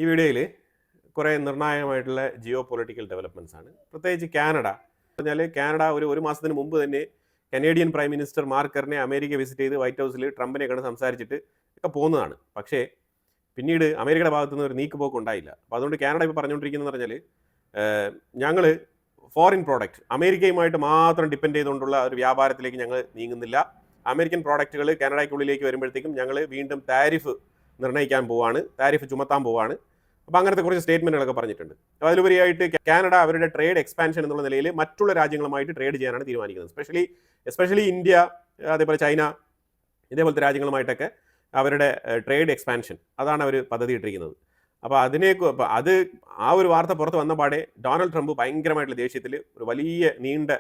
ഈ വീഡിയോയിൽ കുറേ നിർണായകമായിട്ടുള്ള ജിയോ പൊളിറ്റിക്കൽ ഡെവലപ്മെൻറ്റ്സ് ആണ്. പ്രത്യേകിച്ച് കാനഡ പറഞ്ഞാൽ കാനഡ ഒരു മാസത്തിന് മുമ്പ് തന്നെ Canadian prime minister Mark Carney America visit ചെയ്ത് വൈറ്റ് ഹൗസിൽ ട്രംപിനെ കണ്ട് സംസാരിച്ചിട്ട് ഒക്കെ പോകുന്നതാണ്. പക്ഷേ പിന്നീട് അമേരിക്കയുടെ ഭാഗത്തു നിന്ന് ഒരു നീക്കുപോക്ക് ഉണ്ടായില്ല. അപ്പോൾ അതുകൊണ്ട് കാനഡ ഇപ്പോൾ പറഞ്ഞുകൊണ്ടിരിക്കുന്നത് പറഞ്ഞാൽ ഞങ്ങൾ ഫോറിൻ പ്രോഡക്റ്റ് അമേരിക്കയുമായിട്ട് മാത്രം ഡിപ്പെൻഡ് ചെയ്തുകൊണ്ടുള്ള ഒരു വ്യാപാരത്തിലേക്ക് ഞങ്ങൾ നീങ്ങുന്നില്ല. അമേരിക്കൻ പ്രോഡക്റ്റുകൾ കാനഡയ്ക്കുള്ളിലേക്ക് വരുമ്പോഴത്തേക്കും ഞങ്ങൾ വീണ്ടും താരിഫ് നിർണ്ണയിക്കാൻ പോവാണ്, താരിഫ് ചുമത്താൻ പോവാണ്. അപ്പോൾ അങ്ങനത്തെ കുറച്ച് സ്റ്റേറ്റ്മെൻറ്റുകളൊക്കെ പറഞ്ഞിട്ടുണ്ട്. അപ്പോൾ അതിലുപരിയായിട്ട് കാനഡ അവരുടെ ട്രേഡ് എക്സ്പാൻഷൻ എന്നുള്ള നിലയിൽ മറ്റുള്ള രാജ്യങ്ങളുമായിട്ട് ട്രേഡ് ചെയ്യാനാണ് തീരുമാനിക്കുന്നത്. എസ്പെഷ്യലി ഇന്ത്യ, അതേപോലെ ചൈന, ഇതേപോലത്തെ രാജ്യങ്ങളുമായിട്ടൊക്കെ അവരുടെ ട്രേഡ് എക്സ്പാൻഷൻ അതാണ് അവർ പദ്ധതി ഇട്ടിരിക്കുന്നത്. അപ്പോൾ അത് ആ ഒരു വാർത്ത പുറത്ത് വന്ന പാടെ ഡൊണാൾഡ് ട്രംപ് ഭയങ്കരമായിട്ടുള്ള ദേഷ്യത്തിൽ ഒരു വലിയ നീണ്ട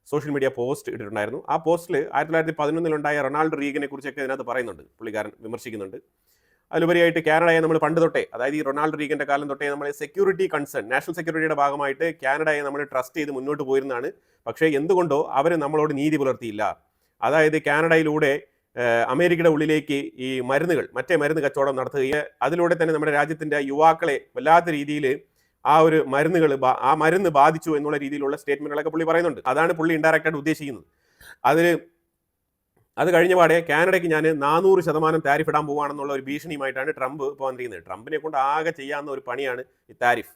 സോഷ്യൽ മീഡിയ പോസ്റ്റ് ഇട്ടിട്ടുണ്ടായിരുന്നു. ആ പോസ്റ്റിൽ 1911 റൊണാൾഡ് റീഗനെ കുറിച്ചൊക്കെ ഇതിനകത്ത് പറയുന്നുണ്ട്, പുള്ളിക്കാരൻ വിമർശിക്കുന്നുണ്ട്. അതിലുപരിയായിട്ട് കാനഡയെ നമ്മൾ പണ്ട് തൊട്ടേ, അതായത് ഈ റൊണാൾഡ് റീഗന്റെ കാലം തൊട്ടേ നമ്മൾ സെക്യൂരിറ്റി കൺസേൺ, നാഷണൽ സെക്യൂരിറ്റിയുടെ ഭാഗമായിട്ട് കാനഡയെ നമ്മൾ ട്രസ്റ്റ് ചെയ്ത് മുന്നോട്ട് പോയിരുന്നതാണ്. പക്ഷേ എന്തുകൊണ്ടോ അവർ നമ്മളോട് നീതി പുലർത്തിയില്ല. അതായത് കാനഡയിലൂടെ അമേരിക്കയുടെ ഉള്ളിലേക്ക് ഈ മറ്റേ മരുന്ന് കച്ചവടം നടത്തുകയും അതിലൂടെ തന്നെ നമ്മുടെ രാജ്യത്തിന്റെ യുവാക്കളെ വല്ലാത്ത രീതിയിൽ ആ മരുന്ന് ബാധിച്ചു എന്നുള്ള രീതിയിലുള്ള സ്റ്റേറ്റ്മെന്റുകളൊക്കെ പുള്ളി പറയുന്നുണ്ട്. അതാണ് പുള്ളി ഇൻഡയറക്റ്റായിട്ട് ഉദ്ദേശിക്കുന്നത്. അത് കഴിഞ്ഞ പാടെ കാനഡയ്ക്ക് ഞാൻ 400% താരിഫ് ഇടാൻ പോവുകയാണെന്നുള്ള ഒരു ഭീഷണിയുമായിട്ടാണ് ട്രംപ് ഇപ്പോൾ വന്നിരിക്കുന്നത്. ട്രംപിനെ കൊണ്ട് ആകെ ചെയ്യാവുന്ന ഒരു പണിയാണ് ഈ താരിഫ്.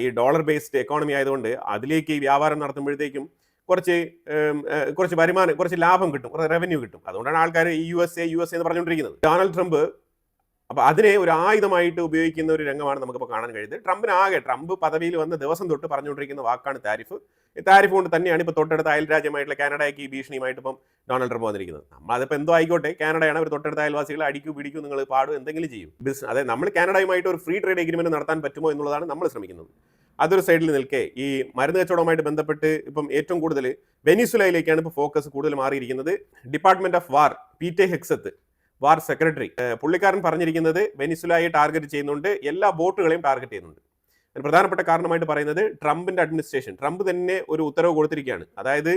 ഈ ഡോളർ ബേസ്ഡ് എക്കോണമി ആയതുകൊണ്ട് അതിലേക്ക് ഈ വ്യാപാരം നടത്തുമ്പോഴത്തേക്കും കുറച്ച് വരുമാനം, കുറച്ച് ലാഭം കിട്ടും, കുറച്ച് റവന്യൂ കിട്ടും. അതുകൊണ്ടാണ് ആൾക്കാർ യു എസ് എ എന്ന് പറഞ്ഞുകൊണ്ടിരിക്കുന്നത്. ഡൊണാൾഡ് ട്രംപ് അപ്പോൾ അതിനെ ഒരു ആയുധമായിട്ട് ഉപയോഗിക്കുന്ന ഒരു രംഗമാണ് നമുക്കിപ്പോൾ കാണാൻ കഴിയുന്നത്. ട്രംപ് പദവിയിൽ വന്ന ദിവസം തൊട്ട് പറഞ്ഞുകൊണ്ടിരിക്കുന്ന വാക്കാണ് താരിഫ്. ഈ താരിഫ് കൊണ്ട് തന്നെയാണ് ഇപ്പോൾ തൊട്ടടുത്ത അയൽ രാജ്യമായിട്ടുള്ള കാനഡയ്ക്ക് ഈ ഭീഷണിയുമായിട്ട് ഇപ്പം ഡൊണാൾഡ് ട്രംപ് വന്നിരിക്കുന്നത്. നമ്മളതിപ്പോൾ എന്തോ ആയിക്കോട്ടെ, കാനഡയാണ് അവർ തൊട്ടടുത്ത അയൽവാസികളെ അടിക്കൂ പിടിക്കൂ, നിങ്ങൾ പാടും, എന്തെങ്കിലും ചെയ്യും. അതായത് നമ്മൾ കാനഡയുമായിട്ട് ഒരു ഫ്രീ ട്രേഡ് എഗ്രിമെന്റ് നടത്താൻ പറ്റുമോ എന്നുള്ളതാണ് നമ്മൾ ശ്രമിക്കുന്നത്. അതൊരു സൈഡിൽ നിൽക്കെ ഈ മരുന്ന് കച്ചവടവുമായിട്ട് ബന്ധപ്പെട്ട് ഇപ്പം ഏറ്റവും കൂടുതൽ വെനിസുലയിലേക്കാണ് ഇപ്പോൾ ഫോക്കസ് കൂടുതൽ മാറിയിരിക്കുന്നത്. Department of war Peter Hegseth, war secretary, പുള്ളിക്കാരൻ പറഞ്ഞിരിക്കുന്നത് വെനിസുലയെ ടാർഗറ്റ് ചെയ്യുന്നുണ്ട്, എല്ലാ ബോട്ടുകളെയും ടാർഗറ്റ് ചെയ്യുന്നുണ്ട്. അതിന് പ്രധാനപ്പെട്ട കാരണമായിട്ട് പറയുന്നത് ട്രംപിന്റെ അഡ്മിനിസ്ട്രേഷൻ, ട്രംപ് തന്നെ ഒരു ഉത്തരവ് കൊടുത്തിരിക്കുകയാണ്. അതായത്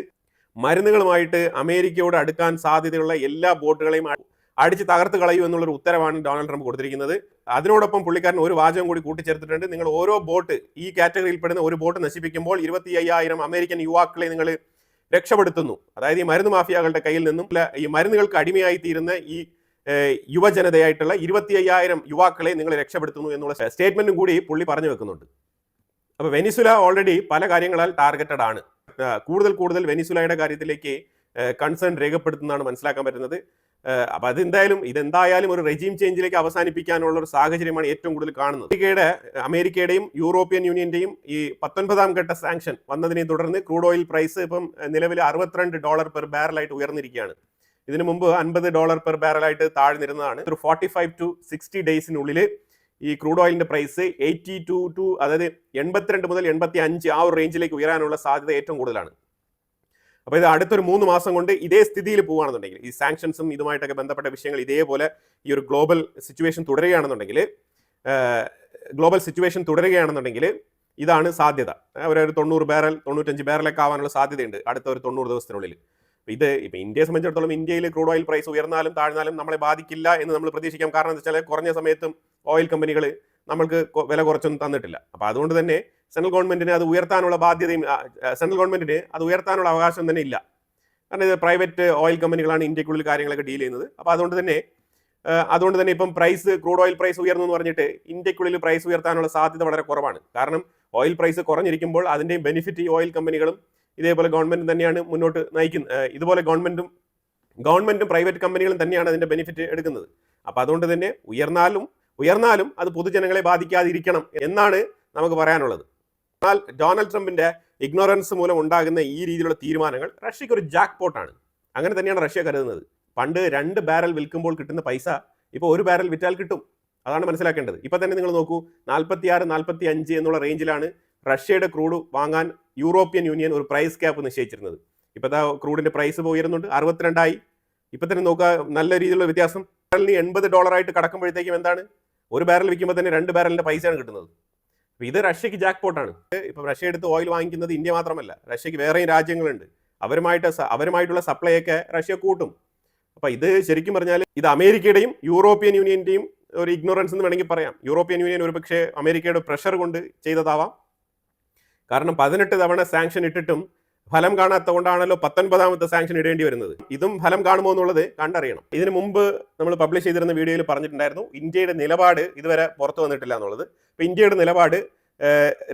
മരുന്നുകളുമായിട്ട് അമേരിക്കയോട് അടുക്കാൻ സാധ്യതയുള്ള എല്ലാ ബോട്ടുകളെയും അടിച്ച് തകർത്ത് കളയൂ എന്നുള്ളൊരു ഉത്തരവാണ് ഡൊണാൾഡ് ട്രംപ് കൊടുത്തിരിക്കുന്നത്. അതിനോടൊപ്പം പുള്ളിക്കാരൻ ഒരു വാചകം കൂടി കൂട്ടിച്ചേർത്തിട്ടുണ്ട്. നിങ്ങൾ ഓരോ ബോട്ട്, ഈ കാറ്റഗറിയിൽപ്പെടുന്ന ഒരു ബോട്ട് നശിപ്പിക്കുമ്പോൾ 25,000 അമേരിക്കൻ യുവാക്കളെ നിങ്ങൾ രക്ഷപ്പെടുത്തുന്നു. അതായത് ഈ മരുന്ന് മാഫിയകളുടെ കയ്യിൽ നിന്നും ഈ മരുന്നുകൾക്ക് അടിമയായി തീരുന്ന ഈ യുവജനതയായിട്ടുള്ള 25,000 യുവാക്കളെ നിങ്ങൾ രക്ഷപ്പെടുത്തുന്നു എന്നുള്ള സ്റ്റേറ്റ്മെന്റും കൂടി പുള്ളി പറഞ്ഞു വെക്കുന്നുണ്ട്. അപ്പോൾ വെനിസുല ഓൾറെഡി പല കാര്യങ്ങളാൽ ടാർഗറ്റഡ് ആണ്. കൂടുതൽ വെനിസുലയുടെ കാര്യത്തിലേക്ക് കൺസേൺ രേഖപ്പെടുത്തുന്നതാണ് മനസ്സിലാക്കാൻ പറ്റുന്നത്. അപ്പോൾ ഇതെന്തായാലും ഒരു റെജീം ചേഞ്ചിലേക്ക് അവസാനിപ്പിക്കാനുള്ള ഒരു സാഹചര്യമാണ് ഏറ്റവും കൂടുതൽ കാണുന്നത്. അമേരിക്കയുടെയും യൂറോപ്യൻ യൂണിയന്റെയും ഈ 19ാം ഘട്ട സാങ്ഷൻ വന്നതിനെ തുടർന്ന് ക്രൂഡ് ഓയിൽ പ്രൈസ് ഇപ്പം നിലവിൽ $62 പെർ ബാരലായിട്ട് ഉയർന്നിരിക്കുകയാണ്. ഇതിനു മുമ്പ് $50 പെർ ബാരലായിട്ട് താഴ്ന്നിരുന്നതാണ്. ഒരു 45 to 60 ഡേയ്സിനുള്ളിൽ ഈ ക്രൂഡ് ഓയിലിന്റെ പ്രൈസ് 82 അതായത് 82 മുതൽ 85 ആ ഒരു റേഞ്ചിലേക്ക് ഉയരാനുള്ള സാധ്യത ഏറ്റവും കൂടുതലാണ്. അപ്പോൾ ഇത് അടുത്തൊരു 3 മാസം കൊണ്ട് ഇതേ സ്ഥിതിയിൽ പോവുകയാണെന്നുണ്ടെങ്കിൽ, ഈ സാങ്ഷൻസും ഇതുമായിട്ടൊക്കെ ബന്ധപ്പെട്ട വിഷയങ്ങൾ ഇതേപോലെ ഈ ഒരു ഗ്ലോബൽ സിറ്റുവേഷൻ തുടരുകയാണെന്നുണ്ടെങ്കിൽ ഇതാണ് സാധ്യത. ഒരു 90 ബാരൽ 95 ബാരലൊക്കെ ആവാനുള്ള സാധ്യതയുണ്ട് അടുത്ത ഒരു 90 ദിവസത്തിനുള്ളിൽ. ഇപ്പം ഇന്ത്യയെ സംബന്ധിച്ചിടത്തോളം ഇന്ത്യയിൽ ക്രൂഡ് ഓയിൽ പ്രൈസ് ഉയർന്നാലും താഴ്ന്നാലും നമ്മളെ ബാധിക്കില്ല എന്ന് നമ്മൾ പ്രതീക്ഷിക്കാം. കാരണം എന്താ വെച്ചാൽ കുറഞ്ഞ സമയത്തും ഓയിൽ കമ്പനികൾ നമ്മൾക്ക് വില കുറച്ചൊന്നും തന്നിട്ടില്ല. അപ്പോൾ അതുകൊണ്ട് തന്നെ സെൻട്രൽ ഗവൺമെന്റിന് അത് ഉയർത്താനുള്ള അവകാശം തന്നെ ഇല്ല. കാരണം ഇത് പ്രൈവറ്റ് ഓയിൽ കമ്പനികളാണ് ഇന്ത്യക്കുള്ളിൽ കാര്യങ്ങളൊക്കെ ഡീൽ ചെയ്യുന്നത്. അപ്പോൾ അതുകൊണ്ട് തന്നെ ഇപ്പം ക്രൂഡ് ഓയിൽ പ്രൈസ് ഉയർന്നു എന്ന് പറഞ്ഞിട്ട് ഇന്ത്യക്കുള്ളിൽ പ്രൈസ് ഉയർത്താനുള്ള സാധ്യത വളരെ കുറവാണ്. കാരണം ഓയിൽ പ്രൈസ് കുറഞ്ഞിരിക്കുമ്പോൾ അതിൻ്റെയും ബെനിഫിറ്റ് ഈ ഓയിൽ കമ്പനികളും ഇതേപോലെ ഗവൺമെന്റ് തന്നെയാണ് മുന്നോട്ട് നയിക്കുന്നത്. ഇതുപോലെ ഗവൺമെന്റും പ്രൈവറ്റ് കമ്പനികളും തന്നെയാണ് അതിന്റെ ബെനിഫിറ്റ് എടുക്കുന്നത്. അപ്പോൾ അതുകൊണ്ട് തന്നെ ഉയർന്നാലും അത് പൊതുജനങ്ങളെ ബാധിക്കാതിരിക്കണം എന്നാണ് നമുക്ക് പറയാനുള്ളത്. എന്നാൽ ഡൊണാൾഡ് ട്രംപിന്റെ ഇഗ്നോറൻസ് മൂലം ഉണ്ടാകുന്ന ഈ രീതിയിലുള്ള തീരുമാനങ്ങൾ റഷ്യക്ക് ഒരു ജാക്ക് പോട്ടാണ്. അങ്ങനെ തന്നെയാണ് റഷ്യ കരുതുന്നത്. പണ്ട് 2 ബാരൽ വിൽക്കുമ്പോൾ കിട്ടുന്ന പൈസ ഇപ്പോൾ 1 ബാരൽ വിറ്റാൽ കിട്ടും. അതാണ് മനസ്സിലാക്കേണ്ടത്. ഇപ്പൊ തന്നെ നിങ്ങൾ നോക്കൂ, 46-45 എന്നുള്ള റേഞ്ചിലാണ് റഷ്യയുടെ ക്രൂഡ് വാങ്ങാൻ യൂറോപ്യൻ യൂണിയൻ ഒരു പ്രൈസ് ക്യാപ്പ് നിശ്ചയിച്ചിരുന്നത്. ഇപ്പോഴത്തെ ക്രൂഡിന്റെ പ്രൈസ് ഉയരുന്നുണ്ട്, 62 ആയി. ഇപ്പൊ തന്നെ നോക്കുക, നല്ല രീതിയിലുള്ള വ്യത്യാസം. ബാരലിന് $80 കടക്കുമ്പോഴത്തേക്കും എന്താണ്, 1 ബാരൽ വിൽക്കുമ്പോൾ തന്നെ 2 ബാരലിന്റെ പൈസയാണ് കിട്ടുന്നത്. അപ്പോൾ ഇത് റഷ്യക്ക് ജാക്ക് പോട്ടാണ്. ഇപ്പം റഷ്യ എടുത്ത് ഓയിൽ വാങ്ങിക്കുന്നത് ഇന്ത്യ മാത്രമല്ല, റഷ്യക്ക് വേറെയും രാജ്യങ്ങളുണ്ട്. അവരുമായിട്ടുള്ള സപ്ലൈ ഒക്കെ റഷ്യ കൂട്ടും. അപ്പോൾ ഇത് ശരിക്കും പറഞ്ഞാൽ ഇത് അമേരിക്കയുടെയും യൂറോപ്യൻ യൂണിയന്റെയും ഒരു ഇഗ്നോറൻസ് എന്ന് വേണമെങ്കിൽ പറയാം. യൂറോപ്യൻ യൂണിയൻ ഒരുപക്ഷെ അമേരിക്കയുടെ പ്രഷർ കൊണ്ട് ചെയ്തതാവാം. കാരണം 18 തവണ സാങ്ഷൻ ഇട്ടിട്ടും ഫലം കാണാത്ത കൊണ്ടാണല്ലോ 19ാമത്തെ സാങ്ഷൻ ഇടേണ്ടി വരുന്നത്. ഇതും ഫലം കാണുമോ എന്നുള്ളത് കണ്ടറിയണം. ഇതിനു മുമ്പ് നമ്മൾ പബ്ലിഷ് ചെയ്തിരുന്ന വീഡിയോയിൽ പറഞ്ഞിട്ടുണ്ടായിരുന്നു ഇന്ത്യയുടെ നിലപാട് ഇതുവരെ പുറത്തു വന്നിട്ടില്ല എന്നുള്ളത്. അപ്പോൾ ഇന്ത്യയുടെ നിലപാട്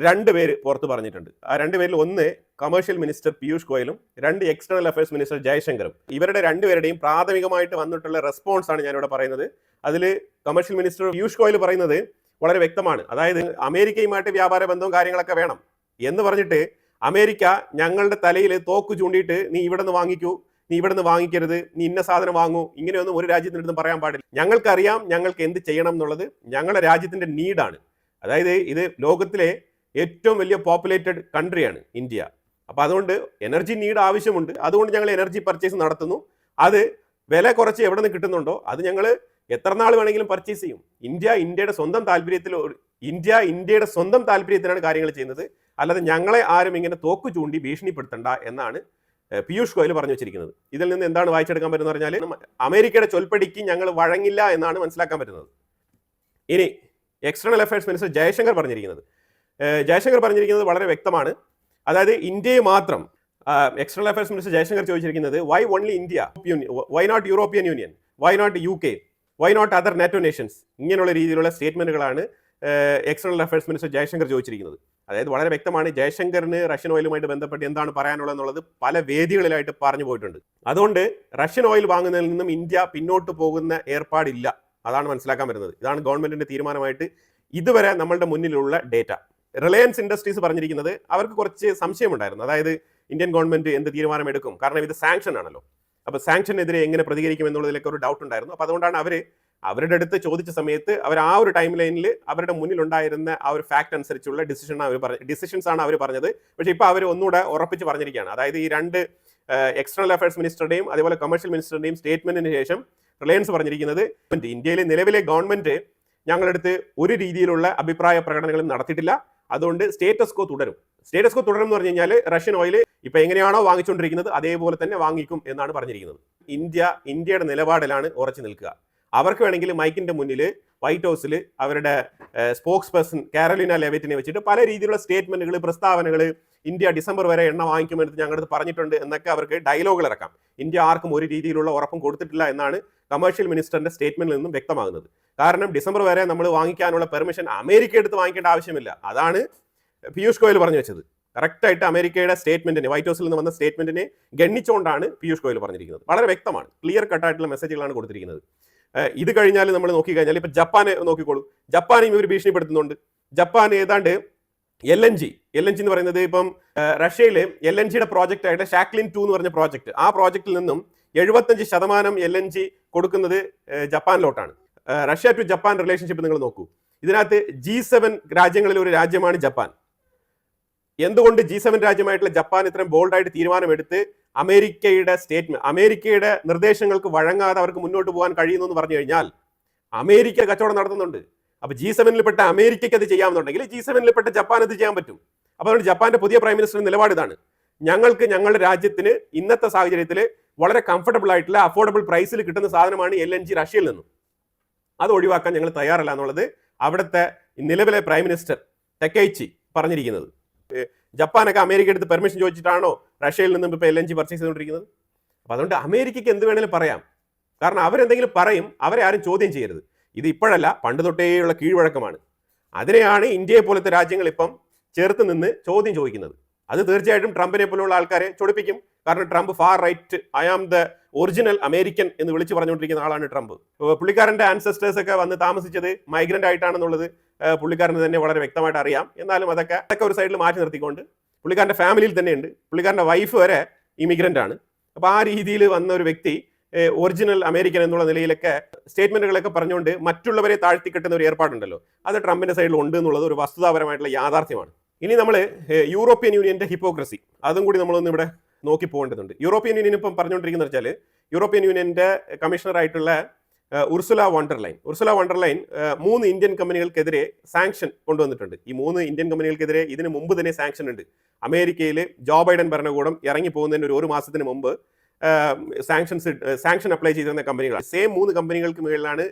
2 പേര് പുറത്ത് പറഞ്ഞിട്ടുണ്ട്. ആ 2 പേരിൽ ഒന്ന് കമേഴ്ഷ്യൽ മിനിസ്റ്റർ പീയൂഷ് ഗോയലും 2 എക്സ്റ്റേണൽ അഫയേഴ്സ് മിനിസ്റ്റർ ജയശങ്കറും. ഇവരുടെ 2 പേരുടെയും പ്രാഥമികമായിട്ട് വന്നിട്ടുള്ള റെസ്പോൺസ് ആണ് ഞാനിവിടെ പറയുന്നത്. അതിൽ കമേഴ്ഷ്യൽ മിനിസ്റ്റർ പീയൂഷ് ഗോയൽ പറയുന്നത് വളരെ വ്യക്തമാണ്. അതായത് അമേരിക്കയുമായിട്ട് വ്യാപാര ബന്ധവും കാര്യങ്ങളൊക്കെ വേണം എന്ന് പറഞ്ഞിട്ട് അമേരിക്ക ഞങ്ങളുടെ തലയിൽ തോക്ക് ചൂണ്ടിയിട്ട് നീ ഇവിടെ നിന്ന് വാങ്ങിക്കൂ, നീ ഇവിടെ നിന്ന് വാങ്ങിക്കരുത്, നീ ഇന്ന സാധനം വാങ്ങൂ, ഇങ്ങനെയൊന്നും ഒരു രാജ്യത്തിൻ്റെ അടുത്തും പറയാൻ പാടില്ല. ഞങ്ങൾക്കറിയാം ഞങ്ങൾക്ക് എന്ത് ചെയ്യണം എന്നുള്ളത്. ഞങ്ങളുടെ രാജ്യത്തിൻ്റെ നീഡാണ്. അതായത് ഇത് ലോകത്തിലെ ഏറ്റവും വലിയ പോപ്പുലേറ്റഡ് കൺട്രിയാണ് ഇന്ത്യ. അപ്പോൾ അതുകൊണ്ട് എനർജി നീഡ് ആവശ്യമുണ്ട്. അതുകൊണ്ട് ഞങ്ങൾ എനർജി പർച്ചേസ് നടത്തുന്നു. അത് വില കുറച്ച് എവിടെ നിന്ന് കിട്ടുന്നുണ്ടോ അത് ഞങ്ങൾ എത്ര നാൾ വേണമെങ്കിലും പർച്ചേസ് ചെയ്യും. ഇന്ത്യയുടെ സ്വന്തം താല്പര്യത്തിലാണ് കാര്യങ്ങൾ ചെയ്യുന്നത്. അല്ലാതെ ഞങ്ങളെ ആരും ഇങ്ങനെ തോക്ക് ചൂണ്ടി ഭീഷണിപ്പെടുത്തണ്ട എന്നാണ് പീയൂഷ് ഗോയൽ പറഞ്ഞു വെച്ചിരിക്കുന്നത്. ഇതിൽ നിന്ന് എന്താണ് വായിച്ചെടുക്കാൻ പറ്റുന്നത് പറഞ്ഞാൽ അമേരിക്കയുടെ ചൊൽപ്പടിക്ക് ഞങ്ങൾ വഴങ്ങില്ല എന്നാണ് മനസ്സിലാക്കാൻ പറ്റുന്നത്. ഇനി എക്സ്റ്റേണൽ അഫയേഴ്സ് മിനിസ്റ്റർ ജയശങ്കർ പറഞ്ഞിരിക്കുന്നത് വളരെ വ്യക്തമാണ്. അതായത് ഇന്ത്യയെ മാത്രം എക്സ്റ്റേണൽ അഫയേഴ്സ് മിനിസ്റ്റർ ജയശങ്കർ ചോദിച്ചിരിക്കുന്നത് why only India, why not European Union, why not UK, why not other NATO nations, ഇങ്ങനെയുള്ള രീതിയിലുള്ള സ്റ്റേറ്റ്മെന്റുകളാണ് എക്സ്റ്റേണൽ അഫയേഴ്സ് മിനിസ്റ്റർ ജയശങ്കർ ചോദിച്ചിരിക്കുന്നത്. അതായത് വളരെ വ്യക്തമാണ് റഷ്യൻ ഓയിലുമായിട്ട് ബന്ധപ്പെട്ട് എന്താണ് പറയാനുള്ളത് എന്നുള്ളത് പല വേദികളിലായിട്ട് പറഞ്ഞു പോയിട്ടുണ്ട്. അതുകൊണ്ട് റഷ്യൻ ഓയിൽ വാങ്ങുന്നതിൽ നിന്നും ഇന്ത്യ പിന്നോട്ട് പോകുന്ന ഏർപ്പാടില്ല. അതാണ് മനസ്സിലാക്കാൻ വരുന്നത്. ഇതാണ് ഗവൺമെന്റിന്റെ തീരുമാനമായിട്ട് ഇതുവരെ നമ്മളുടെ മുന്നിലുള്ള ഡേറ്റ. റിലയൻസ് ഇൻഡസ്ട്രീസ് പറഞ്ഞിരിക്കുന്നത് അവർക്ക് കുറച്ച് സംശയമുണ്ടായിരുന്നു. അതായത് ഇന്ത്യൻ ഗവൺമെന്റ് എന്ത് തീരുമാനമെടുക്കും, കാരണം ഇത് സാങ്ഷൻ ആണല്ലോ. അപ്പോൾ സാങ്ഷനെതിരെ എങ്ങനെ പ്രതികരിക്കും എന്നുള്ളതിലൊക്കെ ഒരു ഡൗട്ട് ഉണ്ടായിരുന്നു. അപ്പോൾ അതുകൊണ്ടാണ് അവരുടെ അടുത്ത് ചോദിച്ച സമയത്ത് അവർ ആ ഒരു ടൈം ലൈനിൽ അവരുടെ മുന്നിലുണ്ടായിരുന്ന ആ ഒരു ഫാക്ട് അനുസരിച്ചുള്ള ഡിസിഷൻസ് ആണ് അവർ പറഞ്ഞത്. പക്ഷേ ഇപ്പോൾ അവർ ഒന്നുകൂടെ ഉറപ്പിച്ച് പറഞ്ഞിരിക്കുകയാണ്. അതായത് ഈ 2 എക്സ്റ്റേണൽ അഫയേഴ്സ് മിനിസ്റ്ററുടെയും അതുപോലെ കമേഴ്ഷ്യൽ മിനിസ്റ്ററുടെയും സ്റ്റേറ്റ്മെന്റിന് ശേഷം റിലയൻസ് പറഞ്ഞിരിക്കുന്നത് ഇന്ത്യയിലെ നിലവിലെ ഗവൺമെന്റ് ഞങ്ങളടുത്ത് ഒരു രീതിയിലുള്ള അഭിപ്രായ പ്രകടനങ്ങളും നടത്തിയിട്ടില്ല. അതുകൊണ്ട് സ്റ്റേറ്റസ് കോ തുടരും. സ്റ്റേറ്റസ് കോ തുടരും എന്ന് പറഞ്ഞു കഴിഞ്ഞാൽ റഷ്യൻ ഓയിൽ ഇപ്പൊ എങ്ങനെയാണോ വാങ്ങിച്ചുകൊണ്ടിരിക്കുന്നത് അതേപോലെ തന്നെ വാങ്ങിക്കും എന്നാണ് പറഞ്ഞിരിക്കുന്നത്. ഇന്ത്യയുടെ നിലപാടിലാണ് ഉറച്ചു നിൽക്കുക. അവർക്ക് വേണമെങ്കിൽ മൈക്കിന്റെ മുന്നിൽ വൈറ്റ് ഹൗസിൽ അവരുടെ സ്പോക്സ് പേഴ്സൺ കാരോലിന ലെവിറ്റിനെ വെച്ചിട്ട് പല രീതിയിലുള്ള സ്റ്റേറ്റ്മെന്റുകൾ, പ്രസ്താവനകൾ, ഇന്ത്യ ഡിസംബർ വരെ എണ്ണ വാങ്ങിക്കുമെന്ന് ഞങ്ങളത് പറഞ്ഞിട്ടുണ്ട് എന്നൊക്കെ അവർക്ക് ഡയലോഗുകൾ ഇറക്കാം. ഇന്ത്യ ആർക്കും ഒരു രീതിയിലുള്ള ഉറപ്പും കൊടുത്തിട്ടില്ല എന്നാണ് കമേഴ്ഷ്യൽ മിനിസ്റ്ററിന്റെ സ്റ്റേറ്റ്മെന്റിൽ നിന്നും വ്യക്തമാകുന്നത്. കാരണം ഡിസംബർ വരെ നമ്മൾ വാങ്ങിക്കാനുള്ള പെർമിഷൻ അമേരിക്ക എടുത്ത് വാങ്ങിക്കേണ്ട ആവശ്യമില്ല. അതാണ് പീയൂഷ് ഗോയൽ പറഞ്ഞു വെച്ചത്. കറക്റ്റായിട്ട് അമേരിക്കയുടെ സ്റ്റേറ്റ്മെന്റിനെ, വൈറ്റ് ഹൗസിൽ നിന്ന് വന്ന സ്റ്റേറ്റ്മെന്റിനെ ഗണ്ണിച്ചുകൊണ്ടാണ് പീയൂഷ് ഗോയൽ പറഞ്ഞിരിക്കുന്നത്. വളരെ വ്യക്തമാണ്, ക്ലിയർ കട്ടായിട്ടുള്ള മെസ്സേജുകളാണ് കൊടുത്തിരിക്കുന്നത്. ഇത് കഴിഞ്ഞാൽ നമ്മൾ നോക്കിക്കഴിഞ്ഞാൽ ഇപ്പൊ ജപ്പാനെ നോക്കിക്കോളൂ. ജപ്പാനെയും ഇവർ ഭീഷണിപ്പെടുത്തുന്നുണ്ട്. ജപ്പാൻ ഏതാണ്ട് LNG എന്ന് പറയുന്നത് ഇപ്പം റഷ്യയിലെ LNGയുടെ പ്രോജക്റ്റ് ആയിട്ട് ഷാക്ലിൻ 2 എന്ന് പറഞ്ഞ പ്രോജക്റ്റ്, ആ പ്രോജക്റ്റിൽ നിന്നും 75% LNG കൊടുക്കുന്നത് ജപ്പാനിലോട്ടാണ്. റഷ്യ ടു ജപ്പാൻ റിലേഷൻഷിപ്പ് നിങ്ങൾ നോക്കൂ. ഇതിനകത്ത് G7 രാജ്യങ്ങളിൽ ഒരു രാജ്യമാണ് ജപ്പാൻ. എന്തുകൊണ്ട് G7 രാജ്യമായിട്ടുള്ള ജപ്പാൻ ഇത്രയും ബോൾഡായിട്ട് തീരുമാനമെടുത്ത് അമേരിക്കയുടെ നിർദ്ദേശങ്ങൾക്ക് വഴങ്ങാതെ അവർക്ക് മുന്നോട്ട് പോകാൻ കഴിയുന്നു എന്ന് പറഞ്ഞു കഴിഞ്ഞാൽ അമേരിക്ക കച്ചവടം നടത്തുന്നുണ്ട്. അപ്പൊ G7-ൽപ്പെട്ട അമേരിക്കയ്ക്ക് അത് ചെയ്യാമെന്നുണ്ടെങ്കിൽ G7-ൽപ്പെട്ട ജപ്പാൻ അത് ചെയ്യാൻ പറ്റും. അപ്പോൾ അതുകൊണ്ട് ജപ്പാന്റെ പുതിയ പ്രൈം മിനിസ്റ്റർ നിലപാട് ഇതാണ്: ഞങ്ങൾക്ക് ഞങ്ങളുടെ രാജ്യത്തിന് ഇന്നത്തെ സാഹചര്യത്തിൽ വളരെ കംഫർട്ടബിൾ ആയിട്ടുള്ള അഫോർഡബിൾ പ്രൈസിൽ കിട്ടുന്ന സാധനമാണ് LNG റഷ്യയിൽ നിന്നും. അത് ഒഴിവാക്കാൻ ഞങ്ങൾ തയ്യാറല്ല എന്നുള്ളത് അവിടുത്തെ നിലവിലെ പ്രൈം മിനിസ്റ്റർ ടക്കേച്ചി പറഞ്ഞിരിക്കുന്നത്. ജപ്പാനൊക്കെ അമേരിക്ക എടുത്ത് പെർമിഷൻ ചോദിച്ചിട്ടാണോ റഷ്യയിൽ നിന്നും ഇപ്പോൾ LNG പർച്ചേസ് ചെയ്തുകൊണ്ടിരിക്കുന്നത്? അപ്പോൾ അതുകൊണ്ട് അമേരിക്കയ്ക്ക് എന്ത് വേണേലും പറയാം. കാരണം അവരെന്തെങ്കിലും പറയും, അവരെ ആരും ചോദ്യം ചെയ്യരുത്. ഇത് ഇപ്പോഴല്ല, പണ്ട് തൊട്ടേയുള്ള കീഴ്വഴക്കമാണ്. അതിനെയാണ് ഇന്ത്യയെ പോലത്തെ രാജ്യങ്ങൾ ഇപ്പം ചേർത്ത് നിന്ന് ചോദ്യം ചോദിക്കുന്നത്. അത് തീർച്ചയായിട്ടും ട്രംപിനെ പോലുള്ള ആൾക്കാരെ ചൊടിപ്പിക്കും. കാരണം Trump far right, I am the original American എന്ന് വിളിച്ച് പറഞ്ഞുകൊണ്ടിരിക്കുന്ന ആളാണ് ട്രംപ്. പുള്ളിക്കാരൻ്റെ ആൻസെസ്റ്റേഴ്സ് ഒക്കെ വന്ന് താമസിച്ചത് മൈഗ്രൻ്റ് ആയിട്ടാണെന്നുള്ളത് പുള്ളിക്കാരന് തന്നെ വളരെ വ്യക്തമായിട്ട് അറിയാം. എന്നാലും അതൊക്കെ ഒരു സൈഡിൽ മാറ്റി നിർത്തിക്കൊണ്ട് പുള്ളിക്കാരൻ്റെ ഫാമിലിയിൽ തന്നെയുണ്ട്. പുള്ളിക്കാരൻ്റെ വൈഫ് വരെ ഇമിഗ്രൻ്റ് ആണ്. അപ്പോൾ ആ രീതിയിൽ വന്ന ഒരു വ്യക്തി ഒറിജിനൽ അമേരിക്കൻ എന്നുള്ള നിലയിലൊക്കെ സ്റ്റേറ്റ്മെന്റുകളൊക്കെ പറഞ്ഞുകൊണ്ട് മറ്റുള്ളവരെ താഴ്ത്തിക്കെട്ടുന്ന ഒരു ഏർപ്പാടുണ്ടല്ലോ, അത് ട്രംപിന്റെ സൈഡിൽ ഉണ്ട് എന്നുള്ളത് ഒരു വസ്തുതാപരമായിട്ടുള്ള യാഥാർത്ഥ്യമാണ്. ഇനി നമ്മൾ യൂറോപ്യൻ യൂണിയന്റെ ഹിപ്പോക്രസി അതും കൂടി നമ്മളൊന്ന് ഇവിടെ നോക്കി പോകേണ്ടതുണ്ട്. യൂറോപ്യൻ യൂണിയൻ ഇപ്പം പറഞ്ഞുകൊണ്ടിരിക്കുന്നത് വെച്ചാൽ യൂറോപ്യൻ യൂണിയന്റെ കമ്മീഷണറായിട്ടുള്ള ഉർസുല വോണ്ടർലൈൻ 3 ഇന്ത്യൻ കമ്പനികൾക്കെതിരെ സാങ്ഷൻ കൊണ്ടുവന്നിട്ടുണ്ട്. ഈ 3 ഇന്ത്യൻ കമ്പനികൾക്കെതിരെ ഇതിന് മുമ്പ് തന്നെ സാങ്ഷൻ ഉണ്ട്. അമേരിക്കയിൽ ജോ ബൈഡൻ ഭരണകൂടം ഇറങ്ങി പോകുന്നതിന് ഒരു മാസത്തിന് മുമ്പ് സാങ്ഷൻ അപ്ലൈ ചെയ്തിരുന്ന കമ്പനികളാണ്. സെയിം 3 കമ്പനികൾക്ക് മുകളിലാണ്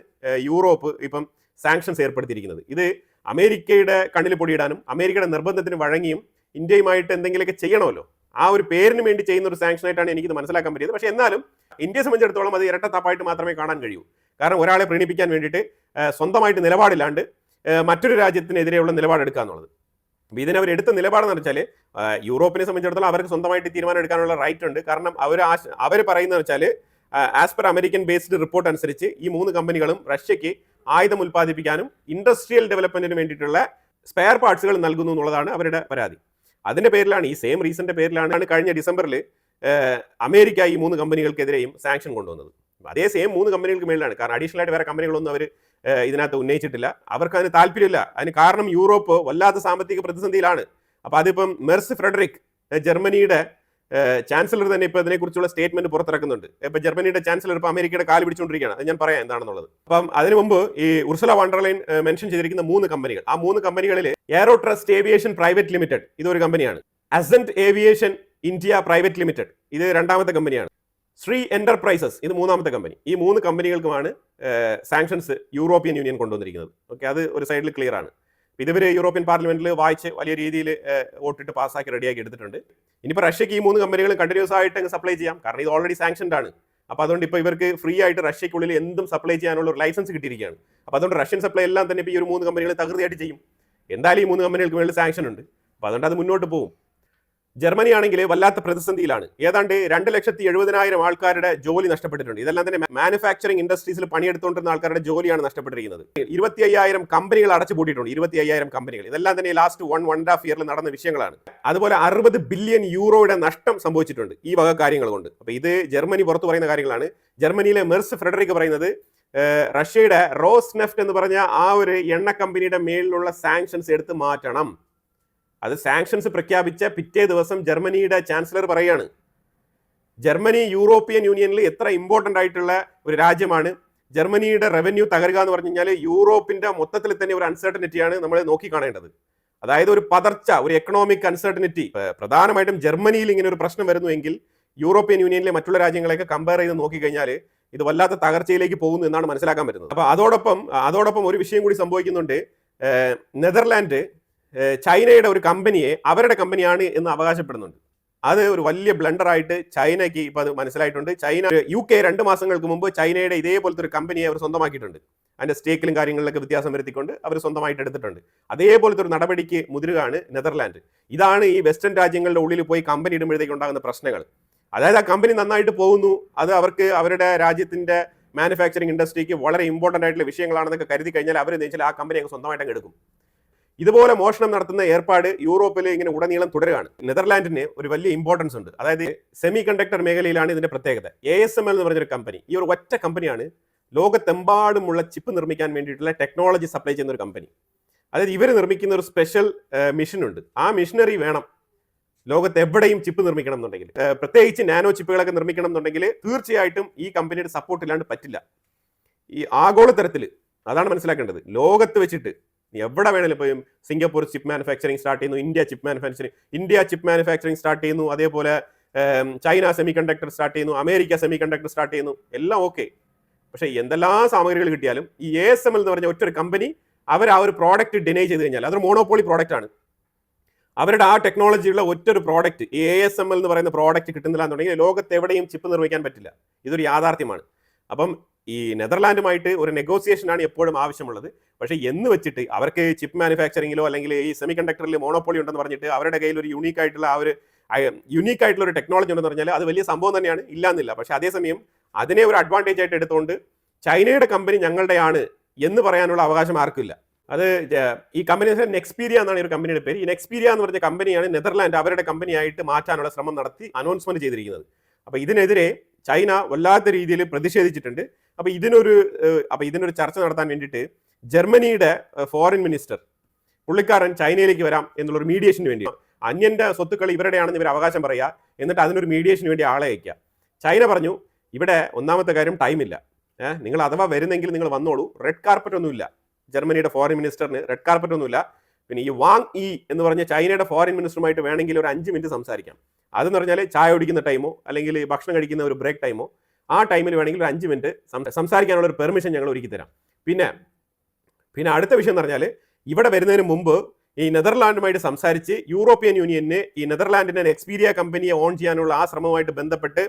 യൂറോപ്പ് ഇപ്പം സാങ്ഷൻസ് ഏർപ്പെടുത്തിയിരിക്കുന്നത്. ഇത് അമേരിക്കയുടെ കണ്ണിൽ പൊടിയിടാനും അമേരിക്കയുടെ നിർബന്ധത്തിന് വഴങ്ങിയും ഇന്ത്യയുമായിട്ട് എന്തെങ്കിലുമൊക്കെ ചെയ്യണമല്ലോ, ആ ഒരു പേരിന് വേണ്ടി ചെയ്യുന്ന ഒരു സാങ്ഷൻ ആയിട്ടാണ് എനിക്കിത് മനസ്സിലാക്കാൻ പറ്റിയത്. പക്ഷേ എന്നാലും ഇന്ത്യയെ സംബന്ധിച്ചിടത്തോളം അത് ഇരട്ടത്താപ്പായിട്ട് മാത്രമേ കാണാൻ കഴിയൂ. കാരണം ഒരാളെ പ്രീണിപ്പിക്കാൻ വേണ്ടിയിട്ട് സ്വന്തമായിട്ട് നിലപാടില്ലാണ്ട് മറ്റൊരു രാജ്യത്തിനെതിരെയുള്ള നിലപാടെടുക്കുക എന്നുള്ളത്. അപ്പോൾ ഇതിനവർ എടുത്ത നിലപാടെന്ന് വെച്ചാൽ യൂറോപ്പിനെ സംബന്ധിച്ചിടത്തോളം അവർക്ക് സ്വന്തമായിട്ട് തീരുമാനം എടുക്കാനുള്ള റൈറ്റ് ഉണ്ട്. കാരണം അവർ പറയുന്നത് വെച്ചാൽ as per American based report അനുസരിച്ച് ഈ 3 കമ്പനികളും റഷ്യയ്ക്ക് ആയുധം ഉൽപ്പാദിപ്പിക്കാനും ഇൻഡസ്ട്രിയൽ ഡെവലപ്മെന്റിന് വേണ്ടിയിട്ടുള്ള സ്പെയർ പാർട്സുകൾ നൽകുന്നു എന്നുള്ളതാണ് അവരുടെ പരാതി. അതിന്റെ പേരിലാണ്, ഈ സെയിം റീസന്റെ പേരിലാണ് കഴിഞ്ഞ ഡിസംബറിൽ അമേരിക്ക ഈ 3 കമ്പനികൾക്കെതിരെയും സാങ്ഷൻ കൊണ്ടുവന്നത്. അതേ സെയിം 3 കമ്പനികൾക്ക് മേളിലാണ്. കാരണം അഡീഷണൽ ആയിട്ട് വേറെ കമ്പനികളൊന്നും അവർ ഇതിനകത്ത് ഉന്നയിച്ചിട്ടില്ല. അവർക്ക് അതിന് താല്പര്യമില്ല. അതിന് കാരണം യൂറോപ്പ് വല്ലാത്ത സാമ്പത്തിക പ്രതിസന്ധിയിലാണ്. അപ്പോൾ അതിപ്പം മെർസ് ഫ്രെഡറിക് ജർമ്മനിയുടെ ചാൻസലർ തന്നെ ഇപ്പോൾ ഇതിനെക്കുറിച്ചുള്ള സ്റ്റേറ്റ്മെന്റ് പുറത്തിറക്കുന്നുണ്ട്. ഇപ്പൊ ജർമ്മനിയുടെ ചാൻസലർ ഇപ്പോൾ അമേരിക്കയുടെ കാല് പിടിച്ചുകൊണ്ടിരിക്കുകയാണ്. അത് ഞാൻ പറയാം എന്താണെന്നുള്ളത്. അപ്പം അതിനു മുമ്പ് ഈ ഉർസുല വണ്ടർലൈൻ മെൻഷൻ ചെയ്തിരിക്കുന്ന 3 കമ്പനികൾ, ആ 3 കമ്പനികളിൽ aero trust aviation private limited ഇതൊരു കമ്പനിയാണ്. Assent aviation India private limited ഇത് 2ാമത്തെ കമ്പനിയാണ്. ശ്രീ എന്റർപ്രൈസസ് ഇത് 3ാമത്തെ കമ്പനി. ഈ 3 കമ്പനികൾക്കുമാണ് സാങ്ഷൻസ് യൂറോപ്യൻ യൂണിയൻ കൊണ്ടുവന്നിരിക്കുന്നത്. ഓക്കെ, അത് ഒരു സൈഡിൽ ക്ലിയർ ആണ്. ഇതുവരെ യൂറോപ്യൻ പാർലമെന്റിൽ വായിച്ച് വലിയ രീതിയിൽ വോട്ടിട്ട് പാസ്സാക്കി റെഡിയാക്കി എടുത്തിട്ടുണ്ട്. ഇനിയിപ്പോൾ റഷ്യക്ക് ഈ 3 കമ്പനികളും കണ്ടിന്യൂസ് ആയിട്ട് സപ്ലൈ ചെയ്യാം. കാരണം ഇത് ഓൾറെഡി സാങ്ഷൻഡ് ആണ്. അപ്പോൾ അതുകൊണ്ട് ഇപ്പോൾ ഇവർക്ക് ഫ്രീ ആയിട്ട് റഷ്യക്കുള്ളിൽ എന്തും സപ്ലൈ ചെയ്യാനുള്ള ഒരു ലൈസൻസ് കിട്ടിയിരിക്കുകയാണ്. അപ്പോൾ അതുകൊണ്ട് റഷ്യൻ സപ്ലൈ എല്ലാം തന്നെ ഇപ്പോൾ ഈ ഒരു 3 കമ്പനികൾ തകൃതിയായിട്ട് ചെയ്യും. എന്തായാലും ഈ 3 കമ്പനികൾക്ക് വേണ്ടി സാങ്ഷൻ ഉണ്ട്. അപ്പോൾ അതുകൊണ്ട് അത് മുന്നോട്ട് പോകും. ജർമ്മനി ആണെങ്കിൽ വല്ലാത്ത പ്രതിസന്ധിയിലാണ്. ഏതാണ്ട് 2,70,000 ആൾക്കാരുടെ ജോലി നഷ്ടപ്പെട്ടിട്ടുണ്ട്. ഇതെല്ലാം തന്നെ മാനുഫാക്ചറിംഗ് ഇൻഡസ്ട്രീസിൽ പണിയെടുത്തുകൊണ്ടിരുന്ന ആൾക്കാരുടെ ജോലിയാണ് നഷ്ടപ്പെട്ടിരിക്കുന്നത്. 25,000 കമ്പനികൾ അടച്ചുപൂട്ടിയിട്ടുണ്ട്. 25,000 കമ്പനികൾ. ഇതെല്ലാം തന്നെ ലാസ്റ്റ് 1.5 ഇയറിൽ നടന്ന വിഷയങ്ങളാണ്. അതുപോലെ 60 ബില്യൺ യൂറോയുടെ നഷ്ടം സംഭവിച്ചിട്ടുണ്ട് ഈ വക കാര്യങ്ങൾ കൊണ്ട്. അപ്പോൾ ഇത് ജർമ്മനി പുറത്തു പറയുന്ന കാര്യങ്ങളാണ്. ജർമ്മനിയിലെ മെർസ് ഫ്രെഡറിക് പറയുന്നത് റഷ്യയുടെ റോസ്നെഫ്റ്റ് എന്ന് പറഞ്ഞ ആ ഒരു എണ്ണ കമ്പനിയുടെ മേലിലുള്ള സാങ്ഷൻസ് എടുത്ത് മാറ്റണം. അത് സാങ്ഷൻസ് പ്രഖ്യാപിച്ച പിറ്റേ ദിവസം ജർമ്മനിയുടെ ചാൻസലർ പറയുകയാണ്, ജർമ്മനി യൂറോപ്യൻ യൂണിയനിൽ എത്ര ഇമ്പോർട്ടൻ്റ് ആയിട്ടുള്ള ഒരു രാജ്യമാണ്. ജർമ്മനിയുടെ റവന്യൂ തകരുക എന്ന് പറഞ്ഞു കഴിഞ്ഞാൽ യൂറോപ്പിന്റെ മൊത്തത്തിൽ തന്നെ ഒരു അൺസർട്ടനിറ്റിയാണ് നമ്മൾ നോക്കിക്കാണേണ്ടത്. അതായത് ഒരു പതർച്ച, ഒരു എക്കണോമിക് അൺസർട്ടനിറ്റി. പ്രധാനമായിട്ടും ജർമ്മനിയിൽ ഇങ്ങനെ ഒരു പ്രശ്നം വരുന്നുവെങ്കിൽ യൂറോപ്യൻ യൂണിയനിലെ മറ്റുള്ള രാജ്യങ്ങളെയൊക്കെ കമ്പയർ ചെയ്ത് നോക്കിക്കഴിഞ്ഞാൽ ഇത് വല്ലാത്ത തകർച്ചയിലേക്ക് പോകുന്നു എന്നാണ് മനസ്സിലാക്കാൻ പറ്റുന്നത്. അപ്പോൾ അതോടൊപ്പം ഒരു വിഷയം കൂടി സംഭവിക്കുന്നുണ്ട്. നെതർലാൻഡ് ചൈനയുടെ ഒരു കമ്പനിയെ അവരുടെ കമ്പനിയാണ് എന്ന് അവകാശപ്പെടുന്നുണ്ട്. അത് ഒരു വലിയ ബ്ലണ്ടറായിട്ട് ചൈനയ്ക്ക് ഇപ്പോൾ അത് മനസ്സിലായിട്ടുണ്ട്. UK 2 മാസങ്ങൾക്ക് മുമ്പ് ചൈനയുടെ ഇതേപോലത്തെ ഒരു കമ്പനിയെ അവർ സ്വന്തമാക്കിയിട്ടുണ്ട്. അതിന്റെ സ്റ്റേക്കിലും കാര്യങ്ങളിലൊക്കെ വ്യത്യാസം വരുത്തിക്കൊണ്ട് അവർ സ്വന്തമായിട്ട് എടുത്തിട്ടുണ്ട്. അതേപോലത്തെ ഒരു നടപടിക്ക് മുതിരുകയാണ് നെതർലാൻഡ്. ഇതാണ് ഈ വെസ്റ്റേൺ രാജ്യങ്ങളുടെ ഉള്ളിൽ പോയി കമ്പനി ഇടുമ്പോഴത്തേക്ക് ഉണ്ടാകുന്ന പ്രശ്നങ്ങൾ. അതായത് ആ കമ്പനി നന്നായിട്ട് പോകുന്നു, അത് അവർക്ക് അവരുടെ രാജ്യത്തിന്റെ മാനുഫാക്ചറിംഗ് ഇൻഡസ്ട്രിക്ക് വളരെ ഇമ്പോർട്ടൻ്റ് ആയിട്ടുള്ള വിഷയങ്ങളാണെന്നൊക്കെ കരുതി കഴിഞ്ഞാൽ അവർ വെച്ചാൽ ആ കമ്പനി അങ്ങ് സ്വന്തമായിട്ട് അങ്ങ് എടുക്കും. ഇതുപോലെ മോഷണം നടത്തുന്ന ഏർപ്പാട് യൂറോപ്പിൽ ഇങ്ങനെ ഉടനീളം തുടരുകയാണ്. നെതർലാൻഡിന് ഒരു വലിയ ഇമ്പോർട്ടൻസ് ഉണ്ട്. അതായത് സെമി കണ്ടക്ടർ മേഖലയിലാണ് ഇതിന്റെ പ്രത്യേകത. ASML എന്ന് പറഞ്ഞൊരു കമ്പനി, ഈ ഒരു ഒറ്റ കമ്പനിയാണ് ലോകത്തെമ്പാടുമുള്ള ചിപ്പ് നിർമ്മിക്കാൻ വേണ്ടിയിട്ടുള്ള ടെക്നോളജി സപ്ലൈ ചെയ്യുന്ന ഒരു കമ്പനി. അതായത് ഇവർ നിർമ്മിക്കുന്ന ഒരു സ്പെഷ്യൽ മെഷീൻ ഉണ്ട്. ആ മെഷീനറി വേണം ലോകത്ത് എവിടെയും ചിപ്പ് നിർമ്മിക്കണം എന്നുണ്ടെങ്കിൽ, പ്രത്യേകിച്ച് നാനോ ചിപ്പുകളൊക്കെ നിർമ്മിക്കണം എന്നുണ്ടെങ്കിൽ തീർച്ചയായിട്ടും ഈ കമ്പനിയുടെ സപ്പോർട്ട് ഇല്ലാണ്ട് പറ്റില്ല. ഈ ആഗോളതരത്തിൽ അതാണ് മനസ്സിലാക്കേണ്ടത്. ലോകത്ത് വെച്ചിട്ട് എവിടെ വേണേലും ഇപ്പോൾ സിംഗപ്പൂർ ചിപ്പ് മാനുഫാക്ചറിങ് സ്റ്റാർട്ട് ചെയ്യുന്നു, ഇന്ത്യ ചിപ്പ് മാനുഫാക്ചറിങ് സ്റ്റാർട്ട് ചെയ്യുന്നു, അതേപോലെ ചൈന സെമി കണ്ടക്ടർ സ്റ്റാർട്ട് ചെയ്യുന്നു, അമേരിക്ക സെമി കണ്ടക്ടർ സ്റ്റാർട്ട് ചെയ്യുന്നു, എല്ലാം ഓക്കെ. പക്ഷേ എന്തെല്ലാം സാമഗ്രികൾ കിട്ടിയാലും ഈ ASML എന്ന് പറഞ്ഞ ഒറ്റൊരു കമ്പനി അവർ ആ ഒരു പ്രോഡക്റ്റ് ഡിനൈ ചെയ്ത് കഴിഞ്ഞാൽ അതൊരു മോണോപോളി പ്രോഡക്റ്റ് ആണ്. അവരുടെ ആ ടെക്നോളജിയുള്ള ഒറ്റൊരു പ്രോഡക്റ്റ് ASML എന്ന് പറയുന്ന പ്രോഡക്റ്റ് കിട്ടുന്നില്ല എന്നുണ്ടെങ്കിൽ ലോകത്ത് എവിടെയും ചിപ്പ് നിർമ്മിക്കാൻ പറ്റില്ല. ഇതൊരു യാഥാർത്ഥ്യമാണ്. അപ്പം ഈ നെതർലാൻഡുമായിട്ട് ഒരു നെഗോസിയേഷനാണ് എപ്പോഴും ആവശ്യമുള്ളത്. പക്ഷേ എന്ന് വെച്ചിട്ട് അവർക്ക് ചിപ്പ് മാനുഫാക്ചറിങ്ങിലോ അല്ലെങ്കിൽ ഈ സെമി കണ്ടക്ടറിൽ മോണോപോളി ഉണ്ടെന്ന് പറഞ്ഞിട്ട് അവരുടെ കയ്യിൽ ഒരു യൂണീക്ക് ആയിട്ടുള്ള ഒരു ടെക്നോളജി ഉണ്ടെന്ന് പറഞ്ഞാൽ അത് വലിയ സംഭവം തന്നെയാണ്, ഇല്ലാന്നില്ല. പക്ഷേ അതേസമയം അതിനെ ഒരു അഡ്വാൻറ്റേജ് ആയിട്ട് എടുത്തുകൊണ്ട് ചൈനയുടെ കമ്പനി ഞങ്ങളുടെയാണ് എന്ന് പറയാനുള്ള അവകാശം ആർക്കില്ല. അത് ഈ കമ്പനി നെക്സ്പീരിയ എന്നാണ് ഈ ഒരു കമ്പനിയുടെ പേര്. ഈ നെക്സ്പീരിയ എന്ന് പറഞ്ഞ കമ്പനിയാണ് നെതർലാൻഡ് അവരുടെ കമ്പനിയായിട്ട് മാറ്റാനുള്ള ശ്രമം നടത്തി അനൗൺസ്മെന്റ് ചെയ്തിരിക്കുന്നത്. അപ്പോൾ ഇതിനെതിരെ ചൈന വല്ലാത്ത രീതിയിൽ പ്രതിഷേധിച്ചിട്ടുണ്ട്. അപ്പോൾ ഇതിനൊരു ചർച്ച നടത്താൻ വേണ്ടിയിട്ട് ജർമ്മനിയുടെ ഫോറിൻ മിനിസ്റ്റർ പുള്ളിക്കാരൻ ചൈനയിലേക്ക് വരാം എന്നുള്ളൊരു മീഡിയേഷന് വേണ്ടി, അന്യന്റെ സ്വത്തുക്കൾ ഇവരുടെയാണെന്ന് ഇവർ അവകാശം പറയുക, എന്നിട്ട് അതിനൊരു മീഡിയേഷന് വേണ്ടി ആളെ അയക്കുക. ചൈന പറഞ്ഞു ഇവിടെ ഒന്നാമത്തെ കാര്യം ടൈമില്ല, നിങ്ങൾ അഥവാ വരുന്നെങ്കിൽ നിങ്ങൾ വന്നോളൂ, റെഡ് കാർപ്പറ്റ് ഒന്നുമില്ല. ജർമ്മനിയുടെ ഫോറിൻ മിനിസ്റ്ററിന് റെഡ് കാർപ്പറ്റ് ഒന്നുമില്ല. പിന്നെ ഈ വാങ് ഈ എന്ന് പറഞ്ഞ ചൈനയുടെ ഫോറിൻ മിനിസ്റ്ററുമായിട്ട് വേണമെങ്കിൽ ഒരു 5 മിനിറ്റ് സംസാരിക്കാം. അതെന്ന് പറഞ്ഞാൽ ചായ കുടിക്കുന്ന ടൈമോ അല്ലെങ്കിൽ ഭക്ഷണം കഴിക്കുന്ന ഒരു ബ്രേക്ക് ടൈമോ ആ ടൈമിൽ വേണമെങ്കിൽ ഒരു 5 മിനിറ്റ് സംസാരിക്കാനുള്ള ഒരു പെർമിഷൻ ഞങ്ങൾ ഒരുക്കി തരാം. പിന്നെ അടുത്ത വിഷയം എന്ന് പറഞ്ഞാൽ ഇവിടെ വരുന്നതിന് മുമ്പ് ഈ നെതർലാൻഡുമായിട്ട് സംസാരിച്ച് യൂറോപ്യൻ യൂണിയന് ഈ നെതർലാൻഡിന്റെ എക്സ്പീരിയ കമ്പനിയെ ഓൺ ചെയ്യാനുള്ള ആ ശ്രമവുമായിട്ട് ബന്ധപ്പെട്ട്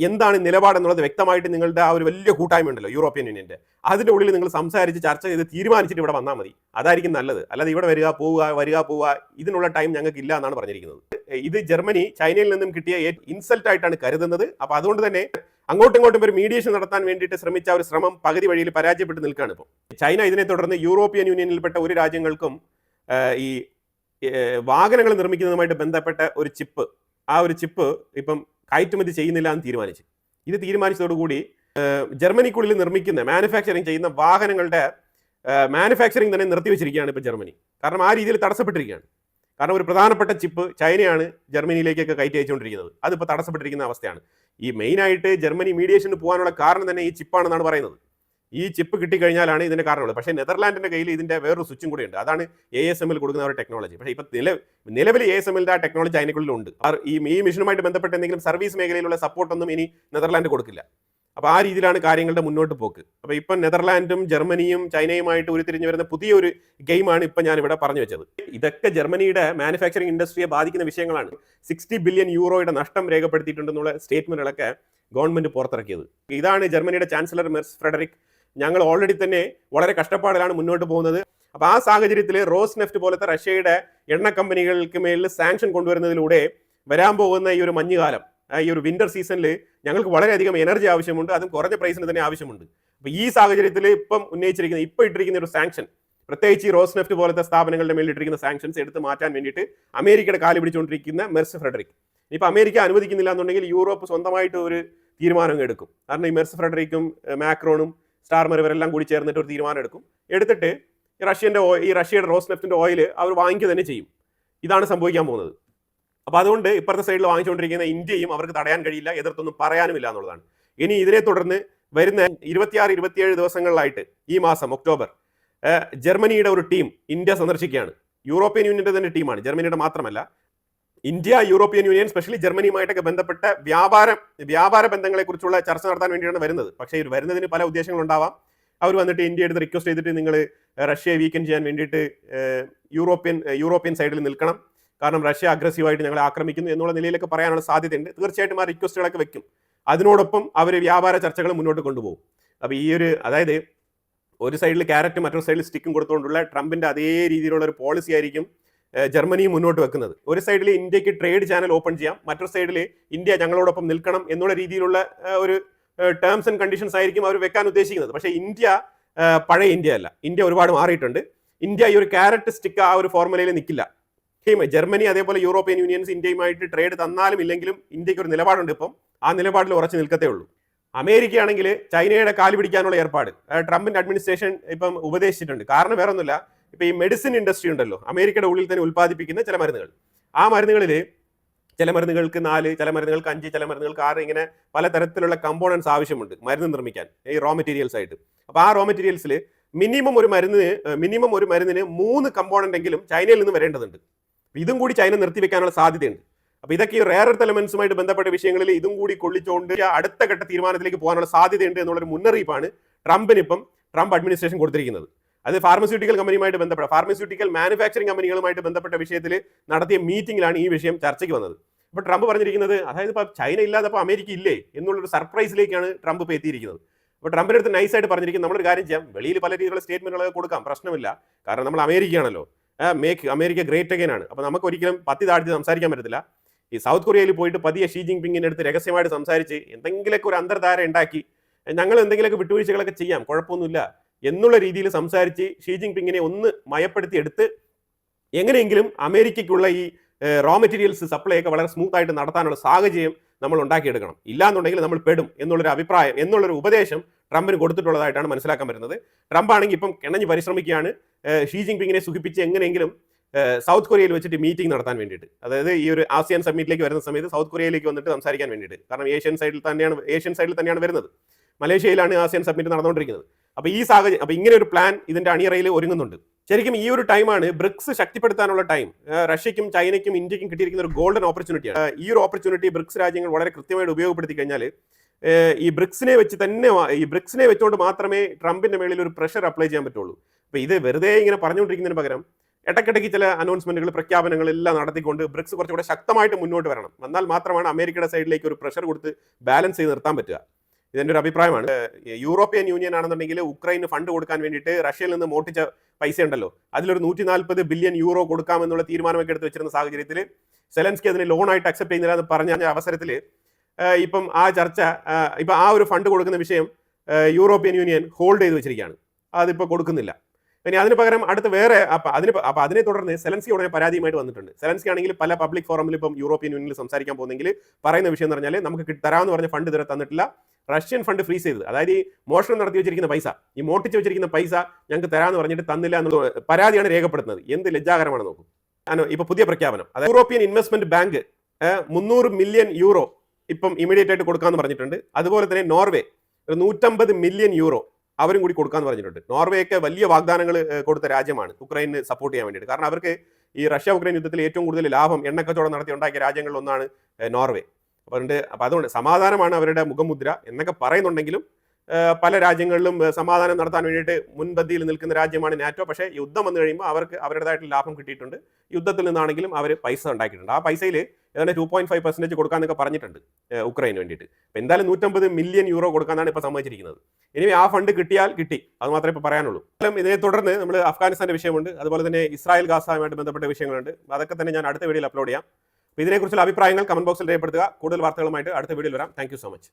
എന്താണ് നിലപാടെന്നുള്ളത് വ്യക്തമായിട്ട് നിങ്ങളുടെ ആ ഒരു വലിയ കൂട്ടായ്മ ഉണ്ടല്ലോ യൂറോപ്യൻ യൂണിയന്റെ, അതിൻ്റെ ഉള്ളിൽ നിങ്ങൾ സംസാരിച്ച് ചർച്ച ചെയ്ത് തീരുമാനിച്ചിട്ട് ഇവിടെ വന്നാൽ മതി. അതായിരിക്കും നല്ലത്. അല്ലാതെ ഇവിടെ വരിക പോവുക ഇതിനുള്ള ടൈം ഞങ്ങൾക്ക് ഇല്ല എന്നാണ് പറഞ്ഞിരിക്കുന്നത്. ഇത് ജർമ്മനി ചൈനയിൽ നിന്നും കിട്ടിയ ഇൻസൾട്ട് ആയിട്ടാണ് കരുതുന്നത്. അപ്പൊ അതുകൊണ്ട് തന്നെ അങ്ങോട്ടും ഇങ്ങോട്ടും ഒരു മീഡിയേഷൻ നടത്താൻ വേണ്ടിയിട്ട് ശ്രമിച്ച ഒരു ശ്രമം പകുതി വഴിയിൽ പരാജയപ്പെട്ട് നിൽക്കുകയാണ് ഇപ്പോൾ. ചൈന ഇതിനെ തുടർന്ന് യൂറോപ്യൻ യൂണിയനിൽപ്പെട്ട ഒരു രാജ്യങ്ങൾക്കും ഈ വാഹനങ്ങൾ നിർമ്മിക്കുന്നതുമായിട്ട് ബന്ധപ്പെട്ട ഒരു ചിപ്പ്, ആ ഒരു ചിപ്പ് ഇപ്പം കയറ്റുമതി ചെയ്യുന്നില്ല എന്ന് തീരുമാനിച്ചു. ഇത് തീരുമാനിച്ചതോടുകൂടി ജർമ്മനിക്കുള്ളിൽ നിർമ്മിക്കുന്ന മാനുഫാക്ചറിങ് ചെയ്യുന്ന വാഹനങ്ങളുടെ മാനുഫാക്ചറിങ് തന്നെ നിർത്തിവെച്ചിരിക്കുകയാണ് ഇപ്പോൾ ജർമ്മനി. കാരണം ആ രീതിയിൽ തടസ്സപ്പെട്ടിരിക്കുകയാണ്. കാരണം ഒരു പ്രധാനപ്പെട്ട ചിപ്പ് ചൈനയാണ് ജർമ്മനിയിലേക്കൊക്കെ കയറ്റി അയച്ചുകൊണ്ടിരിക്കുന്നത്. അതിപ്പോൾ തടസ്സപ്പെട്ടിരിക്കുന്ന അവസ്ഥയാണ്. ഈ മെയിനായിട്ട് ജർമ്മനി മീഡിയേഷന് പോകാനുള്ള കാരണം തന്നെ ഈ ചിപ്പാണെന്നാണ് പറയുന്നത്. ഈ ചിപ്പ് കിട്ടിക്കഴിഞ്ഞാലാണ് ഇതിന്റെ കാരണമുള്ളത്. പക്ഷേ നെതർലാൻഡിന്റെ കയ്യിൽ ഇതിന്റെ വേറൊരു സ്വിച്ചും കൂടി ഉണ്ട്. അതാണ് ASML കൊടുക്കുന്ന ഒരു ടെക്നോളജി. പക്ഷേ ഇപ്പം നിലവിൽ ASMLന്റെ ആ ടെക്നോളജി ചൈനക്കുള്ളിലുണ്ട്. ഈ മിഷനുമായിട്ട് ബന്ധപ്പെട്ട് എന്തെങ്കിലും സർവീസ് മേഖലയിലുള്ള സപ്പോർട്ടൊന്നും ഇനി നെതർലാൻഡ് കൊടുക്കില്ല. അപ്പോൾ ആ രീതിയിലാണ് കാര്യങ്ങളുടെ മുന്നോട്ട് പോക്ക്. അപ്പോൾ ഇപ്പം നെതർലാൻഡും ജർമ്മനിയും ചൈനയുമായിട്ട് ഉരുത്തിരിഞ്ഞു വരുന്ന പുതിയൊരു ഗെയിമാണ് ഇപ്പം ഞാനിവിടെ പറഞ്ഞു വെച്ചത്. ഇതൊക്കെ ജർമ്മനിയുടെ മാനുഫാക്ചറിംഗ് ഇൻഡസ്ട്രിയെ ബാധിക്കുന്ന വിഷയങ്ങളാണ്. 60 ബില്യൺ യൂറോയുടെ നഷ്ടം രേഖപ്പെടുത്തിയിട്ടുണ്ടെന്നുള്ള സ്റ്റേറ്റ്മെന്റുകളൊക്കെ ഗവൺമെന്റ് പുറത്തിറക്കിയത്. ഇതാണ് ജർമ്മനിയുടെ ചാൻസലർ മെർസ് ഫ്രെഡറിക്. ഞങ്ങൾ ഓൾറെഡി തന്നെ വളരെ കഷ്ടപ്പാടിലാണ് മുന്നോട്ട് പോകുന്നത്. അപ്പോൾ ആ സാഹചര്യത്തിൽ റോസ്നെഫ്റ്റ് പോലത്തെ റഷ്യയുടെ എണ്ണ കമ്പനികൾക്ക് മേലിൽ സാങ്ഷൻ കൊണ്ടുവരുന്നതിലൂടെ വരാൻ പോകുന്ന ഈ ഒരു മഞ്ഞുകാലം, ഈ ഒരു വിന്റർ സീസണിൽ ഞങ്ങൾക്ക് വളരെയധികം എനർജി ആവശ്യമുണ്ട്, അതും കുറഞ്ഞ പ്രൈസിന് തന്നെ ആവശ്യമുണ്ട്. അപ്പോൾ ഈ സാഹചര്യത്തിൽ ഇപ്പം ഇട്ടിരിക്കുന്ന ഒരു സാങ്ഷൻ, പ്രത്യേകിച്ച് ഈ റോസ്നെഫ്റ്റ് പോലത്തെ സ്ഥാപനങ്ങളുടെ മേലിൽ ഇട്ടിരിക്കുന്ന സാങ്ഷൻസ് എടുത്ത് മാറ്റാൻ വേണ്ടിയിട്ട് അമേരിക്കയുടെ കാല് പിടിച്ചുകൊണ്ടിരിക്കുന്ന മെർസ് ഫ്രെഡറിക്. ഇപ്പം അമേരിക്ക അനുവദിക്കുന്നില്ല എന്നുണ്ടെങ്കിൽ യൂറോപ്പ് സ്വന്തമായിട്ട് ഒരു തീരുമാനം എടുക്കും. കാരണം ഈ മെർസ് ഫ്രെഡറിക്കും മാക്രോണും സ്റ്റാർമർ ഇവരെല്ലാം കൂടി ചേർന്നിട്ട് ഒരു തീരുമാനം എടുത്തിട്ട് റഷ്യയുടെ റോസ്നെഫ്റ്റിന്റെ ഓയിൽ അവർ വാങ്ങിക്കുക തന്നെ ചെയ്യും. ഇതാണ് സംഭവിക്കാൻ പോകുന്നത്. അപ്പോൾ അതുകൊണ്ട് ഇപ്പുറത്തെ സൈഡിൽ വാങ്ങിച്ചുകൊണ്ടിരിക്കുന്ന ഇന്ത്യയും അവർക്ക് തടയാൻ കഴിയില്ല, എതിർത്തൊന്നും പറയാനുമില്ല എന്നുള്ളതാണ്. ഇനി ഇതിനെ തുടർന്ന് വരുന്ന 26-27 ദിവസങ്ങളിലായിട്ട് ഈ മാസം ഒക്ടോബർ ജർമ്മനിയുടെ ഒരു ടീം ഇന്ത്യ സന്ദർശിക്കുകയാണ്. യൂറോപ്യൻ യൂണിയന്റെ തന്നെ ടീമാണ്, ജർമ്മനിയുടെ മാത്രമല്ല. ഇന്ത്യ യൂറോപ്യൻ യൂണിയൻ സ്പെഷ്യലി ജർമ്മനിയുമായിട്ടൊക്കെ ബന്ധപ്പെട്ട വ്യാപാര ബന്ധങ്ങളെക്കുറിച്ചുള്ള ചർച്ച നടത്താൻ വേണ്ടിയാണ് വരുന്നത്. പക്ഷേ ഇത് വരുന്നതിന് പല ഉദ്ദേശങ്ങളുണ്ടാവാം. അവർ വന്നിട്ട് ഇന്ത്യ എടുത്ത് റിക്വസ്റ്റ് ചെയ്തിട്ട് നിങ്ങൾ റഷ്യയെ വീക്കൻ ചെയ്യാൻ വേണ്ടിയിട്ട് യൂറോപ്യൻ സൈഡിൽ നിൽക്കണം, കാരണം റഷ്യ അഗ്രസീവായിട്ട് ഞങ്ങളെ ആക്രമിക്കുന്നു എന്നുള്ള നിലയിലൊക്കെ പറയാനുള്ള സാധ്യതയുണ്ട്. തീർച്ചയായിട്ടും ആ റിക്വസ്റ്റുകളൊക്കെ വെക്കും. അതിനോടൊപ്പം അവർ വ്യാപാര ചർച്ചകൾ മുന്നോട്ട് കൊണ്ടുപോകും. അപ്പോൾ അതായത് ഒരു സൈഡിൽ ക്യാരറ്റും മറ്റൊരു സൈഡിൽ സ്റ്റിക്കും കൊടുത്തുകൊണ്ടുള്ള ട്രംപിന്റെ അതേ രീതിയിലുള്ള ഒരു പോളിസി ആയിരിക്കും ജർമ്മനിയും മുന്നോട്ട് വെക്കുന്നത്. ഒരു സൈഡിൽ ഇന്ത്യക്ക് ട്രേഡ് ചാനൽ ഓപ്പൺ ചെയ്യാം, മറ്റൊരു സൈഡിൽ ഇന്ത്യ ഞങ്ങളോടൊപ്പം നിൽക്കണം എന്നുള്ള രീതിയിലുള്ള ഒരു ടേംസ് ആൻഡ് കണ്ടീഷൻസ് ആയിരിക്കും അവർ വെക്കാൻ ഉദ്ദേശിക്കുന്നത്. പക്ഷേ ഇന്ത്യ പഴയ ഇന്ത്യ അല്ല, ഇന്ത്യ ഒരുപാട് മാറിയിട്ടുണ്ട്. ഇന്ത്യ ഈ ഒരു ക്യാരറ്റ് സ്റ്റിക്ക് ആ ഒരു ഫോർമുലയിൽ നിൽക്കില്ല. ജർമ്മനി അതേപോലെ യൂറോപ്യൻ യൂണിയൻസ് ഇന്ത്യയുമായിട്ട് ട്രേഡ് തന്നാലും ഇല്ലെങ്കിലും ഇന്ത്യക്ക് ഒരു നിലപാടുണ്ട്. ഇപ്പം ആ നിലപാടിൽ ഉറച്ചു നിൽക്കത്തേ ഉള്ളൂ. അമേരിക്ക ആണെങ്കിൽ ചൈനയുടെ കാല് പിടിക്കാനുള്ള ഏർപ്പാട് ട്രംപിന്റെ അഡ്മിനിസ്ട്രേഷൻ ഇപ്പം ഉപദേശിച്ചിട്ടുണ്ട്. കാരണം വേറെ ഒന്നുമില്ല, ഇപ്പൊ ഈ മെഡിസിൻ ഇൻഡസ്ട്രി ഉണ്ടല്ലോ, അമേരിക്കയുടെ ഉള്ളിൽ തന്നെ ഉൽപ്പാദിപ്പിക്കുന്ന ചില മരുന്നുകൾ, ആ മരുന്നുകളിൽ ചില മരുന്നുകൾക്ക് 4, ചില മരുന്നുകൾക്ക് 5, ചില മരുന്നുകൾക്ക് 6, ഇങ്ങനെ പലതരത്തിലുള്ള കമ്പോണൻസ് ആവശ്യമുണ്ട് മരുന്ന് നിർമ്മിക്കാൻ, ഈ റോ മെറ്റീരിയൽസ് ആയിട്ട്. അപ്പോൾ ആ റോ മെറ്റീരിയൽസിൽ മിനിമം ഒരു മരുന്നിന് 3 കമ്പോണന്റ് എങ്കിലും ചൈനയിൽ നിന്ന് വരേണ്ടതുണ്ട്. ഇതും കൂടി ചൈന നിർത്തിവെക്കാനുള്ള സാധ്യതയുണ്ട്. അപ്പോൾ ഇതൊക്കെ ഈ റെയർ എർത്ത് എലമെന്റ്സുമായിട്ട് ബന്ധപ്പെട്ട വിഷയങ്ങളിൽ ഇതും കൂടി കൊള്ളിച്ചുകൊണ്ട് അടുത്ത ഘട്ട തീരുമാനത്തിലേക്ക് പോകാനുള്ള സാധ്യതയുണ്ട് എന്നുള്ളൊരു മുന്നറിയിപ്പാണ് ട്രംപ് അഡ്മിനിസ്ട്രേഷൻ കൊടുത്തിരിക്കുന്നത്. അത് ഫാർമസ്യൂട്ടിക്കൽ കമ്പനിയുമായിട്ട് ബന്ധപ്പെട്ട ഫാർമസ്യൂട്ടിക്കൽ മാനുഫാക്ചറിംഗ് കമ്പനികളുമായിട്ട് ബന്ധപ്പെട്ട വിഷയത്തിൽ നടത്തിയ മീറ്റിംഗിലാണ് ഈ വിഷയം ചർച്ചയ്ക്ക് വന്നത്. അപ്പോൾ ട്രംപ് പറഞ്ഞിരിക്കുന്നത്, അതായത് ഇപ്പോൾ ചൈന ഇല്ലാതെ അപ്പോൾ അമേരിക്ക ഇല്ലേ എന്നുള്ളൊരു സർപ്രൈസിലേക്കാണ് ട്രംപ് ഇപ്പോൾ എത്തിയിരിക്കുന്നത്. അപ്പോൾ ട്രംപിൻ്റെ അടുത്ത് നൈസായിട്ട് പറഞ്ഞിരിക്കുന്നത്, നമ്മളൊരു കാര്യം ചെയ്യാം, വെളിയിൽ പല രീതിയിലുള്ള സ്റ്റേറ്റ്മെന്റുകളൊക്കെ കൊടുക്കാം, പ്രശ്നമില്ല, കാരണം നമ്മൾ അമേരിക്കയാണല്ലോ, മേക്ക് അമേരിക്ക ഗ്രേറ്റ് അഗൈൻ ആണ്. അപ്പോൾ നമുക്ക് ഒരിക്കലും പത്തി താഴ്ത്തി സംസാരിക്കാൻ പറ്റത്തില്ല. ഈ സൗത്ത് കൊറിയയിൽ പോയിട്ട് പതിയെ ഷീ ജിൻപിങ്ങിൻ്റെ അടുത്ത് രഹസ്യമായിട്ട് സംസാരിച്ച് എന്തെങ്കിലുമൊക്കെ ഒരു അന്തർധാര ഉണ്ടാക്കി ഞങ്ങൾ എന്തെങ്കിലുമൊക്കെ വിട്ടുവീഴ്ചകളൊക്കെ ചെയ്യാം, കുഴപ്പമൊന്നുമില്ല എന്നുള്ള രീതിയിൽ സംസാരിച്ച് ഷീ ജിൻപിങ്ങിനെ ഒന്ന് മയപ്പെടുത്തി എടുത്ത് എങ്ങനെയെങ്കിലും അമേരിക്കയ്ക്കുള്ള ഈ റോ മെറ്റീരിയൽസ് സപ്ലൈ ഒക്കെ വളരെ സ്മൂത്ത് ആയിട്ട് നടത്താനുള്ള സാഹചര്യം നമ്മൾ ഉണ്ടാക്കിയെടുക്കണം. ഇല്ലാന്നുണ്ടെങ്കിൽ നമ്മൾ പെടും എന്നുള്ളൊരു അഭിപ്രായം, എന്നുള്ളൊരു ഉപദേശം ട്രംപിന് കൊടുത്തിട്ടുള്ളതായിട്ടാണ് മനസ്സിലാക്കാൻ പറ്റുന്നത്. ട്രംപ് ആണെങ്കിൽ ഇപ്പം കിണഞ്ഞ് പരിശ്രമിക്കുകയാണ് ഷീ ജിൻപിങ്ങിനെ സുഖിപ്പിച്ച് എങ്ങനെയെങ്കിലും സൗത്ത് കൊറിയയിൽ വെച്ചിട്ട് മീറ്റിംഗ് നടത്താൻ വേണ്ടിയിട്ട്, അതായത് ഈ ഒരു ആസിയാൻ സമ്മിറ്റിലേക്ക് വരുന്ന സമയത്ത് സൗത്ത് കൊറിയയിലേക്ക് വന്നിട്ട് സംസാരിക്കാൻ വേണ്ടിയിട്ട്. കാരണം ഏഷ്യൻ സൈഡിൽ തന്നെയാണ് വരുന്നത്. മലേഷ്യയിലാണ് ആസിയാൻ സമ്മിറ്റ് നടന്നുകൊണ്ടിരിക്കുന്നത്. അപ്പോൾ ഈ സാഹചര്യം, അപ്പോൾ ഇങ്ങനെ ഒരു പ്ലാൻ ഇതിന്റെ അണിയറയിൽ ഒരുങ്ങുന്നുണ്ട്. ശരിക്കും ഈ ഒരു ടൈമാണ് ബ്രിക്സ് ശക്തിപ്പെടുത്താനുള്ള ടൈം. റഷ്യയ്ക്കും ചൈനയ്ക്കും ഇന്ത്യക്കും കിട്ടിയിരിക്കുന്ന ഒരു ഗോൾഡൻ ഓപ്പർച്യൂണിറ്റിയാണ്. ഈ ഒരു ഓപ്പർച്യൂണിറ്റി ബ്രിക്സ് രാജ്യങ്ങൾ വളരെ കൃത്യമായിട്ട് ഉപയോഗപ്പെടുത്തി കഴിഞ്ഞാൽ ഈ ബ്രിക്സിനെ വെച്ചുകൊണ്ട് മാത്രമേ ട്രംപിന്റെ മേളിൽ ഒരു പ്രഷർ അപ്ലൈ ചെയ്യാൻ പറ്റുള്ളൂ. അപ്പോൾ ഇത് വെറുതെ ഇങ്ങനെ പറഞ്ഞുകൊണ്ടിരിക്കുന്നതിന് പകരം ഇടയ്ക്കിടയ്ക്ക് ചില അനൗൺസ്മെന്റുകൾ, പ്രഖ്യാപനങ്ങൾ എല്ലാം നടത്തിക്കൊണ്ട് ബ്രിക്സ് കുറച്ചുകൂടെ ശക്തമായിട്ട് മുന്നോട്ട് വരണം. എന്നാൽ മാത്രമാണ് അമേരിക്കയുടെ സൈഡിലേക്ക് ഒരു പ്രഷർ കൊടുത്ത് ബാലൻസ് ചെയ്ത് നിർത്താൻ പറ്റുക. ഇതെൻ്റെ ഒരു അഭിപ്രായമാണ്. യൂറോപ്യൻ യൂണിയൻ ആണെന്നുണ്ടെങ്കിൽ ഉക്രൈന് ഫണ്ട് കൊടുക്കാൻ വേണ്ടിയിട്ട് റഷ്യയിൽ നിന്ന് മോട്ടിച്ച പൈസ ഉണ്ടല്ലോ, അതിലൊരു 140 ബില്യൺ യൂറോ കൊടുക്കാമെന്നുള്ള തീരുമാനമൊക്കെ എടുത്ത് വെച്ചിരുന്ന സാഹചര്യത്തിൽ സെലൻസ്കി അതിനെ ലോണായിട്ട് അക്സെപ്റ്റ് ചെയ്യുന്നില്ല എന്ന് പറഞ്ഞ അവസരത്തിൽ ഇപ്പം ആ ചർച്ച, ഇപ്പം ആ ഒരു ഫണ്ട് കൊടുക്കുന്ന വിഷയം യൂറോപ്യൻ യൂണിയൻ ഹോൾഡ് ചെയ്ത് വെച്ചിരിക്കുകയാണ്. അതിപ്പോൾ കൊടുക്കുന്നില്ല. ഇനി അതിന് പകരം അടുത്ത് വേറെ അതിനെ തുടർന്ന് സെലൻസ്കി ഉടനെ പരാതിയുമായിട്ട് വന്നിട്ടുണ്ട്. സെലൻസ്കി ആണെങ്കിൽ പല പബ്ലിക് ഫോറമിൽ ഇപ്പം യൂറോപ്യൻ യൂണിയനിൽ സംസാരിക്കാൻ പോകുന്നെങ്കിൽ പറയുന്ന വിഷയം എന്ന് പറഞ്ഞാൽ നമുക്ക് തരാമെന്ന് പറഞ്ഞ ഫണ്ട് ഇതുവരെ തന്നിട്ടില്ല, റഷ്യൻ ഫണ്ട് ഫ്രീസ് ചെയ്തത്, അതായത് ഈ മോഷണം നടത്തി വെച്ചിരിക്കുന്ന പൈസ, ഈ മോട്ടിച്ച് വെച്ചിരിക്കുന്ന പൈസ ഞങ്ങൾക്ക് തരാമെന്ന് പറഞ്ഞിട്ട് തന്നില്ല എന്നുള്ള പരാതിയാണ് രേഖപ്പെടുത്തുന്നത്. എന്ത് ലജ്ജാകരമാണ് നോക്കും. ഇപ്പൊ പുതിയ പ്രഖ്യാപനം, അതായത് European investment bank 300 million euro ഇപ്പം ഇമീഡിയറ്റ് ആയിട്ട് കൊടുക്കാമെന്ന് പറഞ്ഞിട്ടുണ്ട്. അതുപോലെ തന്നെ നോർവേ 150 മില്യൺ യൂറോ അവരും കൂടി കൊടുക്കാമെന്ന് പറഞ്ഞിട്ടുണ്ട്. നോർവേയൊക്കെ വലിയ വാഗ്ദാനങ്ങൾ കൊടുത്ത രാജ്യമാണ് ഉക്രൈനെ സപ്പോർട്ട് ചെയ്യാൻ വേണ്ടിയിട്ട്. കാരണം അവർക്ക് ഈ റഷ്യ ഉക്രൈൻ യുദ്ധത്തിൽ ഏറ്റവും കൂടുതൽ ലാഭം എണ്ണക്കച്ചവടം നടത്തി ഉണ്ടാക്കിയ രാജ്യങ്ങളിൽ ഒന്നാണ് നോർവേ. അപ്പോൾ അതുകൊണ്ട് സമാധാനമാണ് അവരുടെ മുഖമുദ്ര എന്നൊക്കെ പറയുന്നുണ്ടെങ്കിലും പല രാജ്യങ്ങളിലും സമാധാനം നടത്താൻ വേണ്ടിയിട്ട് മുൻപന്തിയിൽ നിൽക്കുന്ന രാജ്യമാണ് നാറ്റോ. പക്ഷേ യുദ്ധം വന്നു കഴിയുമ്പോൾ അവർക്ക് അവരുടേതായിട്ടുള്ള ലാഭം കിട്ടിയിട്ടുണ്ട്. യുദ്ധത്തിൽ നിന്നാണെങ്കിലും അവർ പൈസ ഉണ്ടാക്കിയിട്ടുണ്ട്. ആ പൈസയിൽ ഏതാണ്ട് 2.5% കൊടുക്കാമെന്നൊക്കെ പറഞ്ഞിട്ടുണ്ട് ഉക്രൈന് വേണ്ടിയിട്ട്. അപ്പോൾ എന്തായാലും 150 മില്യൺ യൂറോ കൊടുക്കാനാണ് ഇപ്പോൾ സമ്മതിച്ചിരിക്കുന്നത്. ഇനി ആ ഫണ്ട് കിട്ടിയാൽ കിട്ടി, അത് മാത്രമേ ഇപ്പോൾ പറയാനുള്ളൂ. ഇതിനെ തുടർന്ന് നമ്മൾ അഫ്ഗാനിസ്ഥാൻ്റെ വിഷയമുണ്ട്, അതുപോലെ തന്നെ ഇസ്രായേൽ ഗാസയുമായിട്ട് ബന്ധപ്പെട്ട വിഷയങ്ങളുണ്ട്. അതൊക്കെ തന്നെ ഞാൻ അടുത്ത വീഡിയോയിൽ അപ്ലോഡ് ചെയ്യാം. ഇതിനെക്കുറിച്ചുള്ള അഭിപ്രായങ്ങൾ കമന്റ് ബോക്സിൽ രേഖപ്പെടുത്തുക. കൂടുതൽ വാർത്തകളുമായിട്ട് അടുത്ത വീഡിയോയിൽ വരാം. Thank you so much.